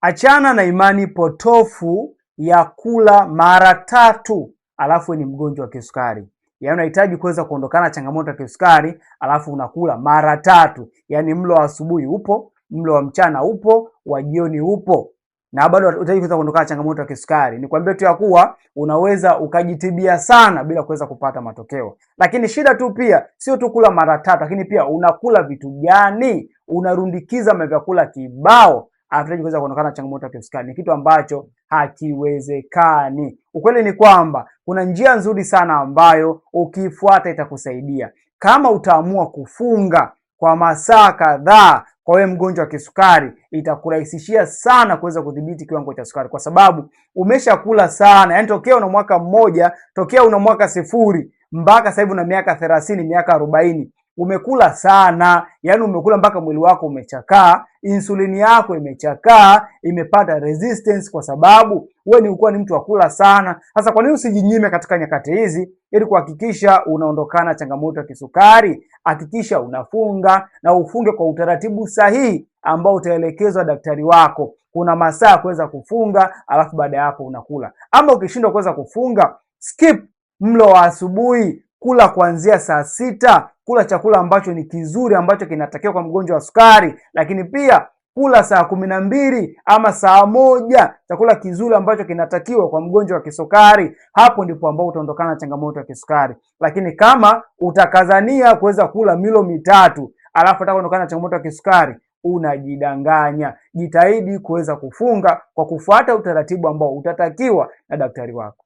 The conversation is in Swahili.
Achana na imani potofu ya kula mara 3 alafu ni mgonjwa wa kisukari. Yaani unahitaji kuweza kuondokana changamoto ya kisukari alafu unakula mara 3. Yaani mlo wa asubuhi upo, mlo wa mchana upo, wa jioni upo. Na bado unahitaji kuweza kuondokana changamoto ya kisukari. Nikwambie tu ya kuwa unaweza ukajitibia sana bila kuweza kupata matokeo. Lakini shida tu pia sio tu kula mara 3, lakini pia unakula vitu gani? Unarundikiza vyakula kibao hatuwezi kuweza kuondokana changamoto ya kisukari. Ni kitu ambacho hakiwezekani. Ukweli ni kwamba kuna njia nzuri sana ambayo ukifuata itakusaidia. Kama utaamua kufunga kwa masaa kadhaa kwa wewe mgonjwa wa kisukari, itakurahisishia sana kuweza kudhibiti kiwango cha sukari, kwa sababu umeshakula sana. Yaani tokea una mwaka mmoja, tokea una mwaka 0 mpaka sasa hivi una miaka 30, miaka 40, umekula sana. Yaani umekula mpaka mwili wako umechakaa, insulini yako imechakaa, imepata resistance, kwa sababu wewe ulikuwa ni mtu wa kula sana. Sasa kwa nini usijinyime katika nyakati hizi ili kuhakikisha unaondokana changamoto ya kisukari? Hakikisha unafunga, na ufunge kwa utaratibu sahihi ambao utaelekezwa daktari wako. Kuna masaa kuweza kufunga, alafu baada ya hapo unakula. Ama ukishindwa kuweza kufunga, skip mlo wa asubuhi, kula kuanzia saa 6, kula chakula ambacho ni kizuri ambacho kinatakiwa kwa mgonjwa wa sukari, lakini pia kula saa 12 ama saa 1, chakula kizuri ambacho kinatakiwa kwa mgonjwa wa kisukari. Hapo ndipo ambao utaondokana na changamoto ya kisukari. Lakini kama utakazania kuweza kula milo 3 alafu utaondokana na changamoto ya kisukari, unajidanganya. Jitahidi kuweza kufunga kwa kufuata utaratibu ambao utatakiwa na daktari wako.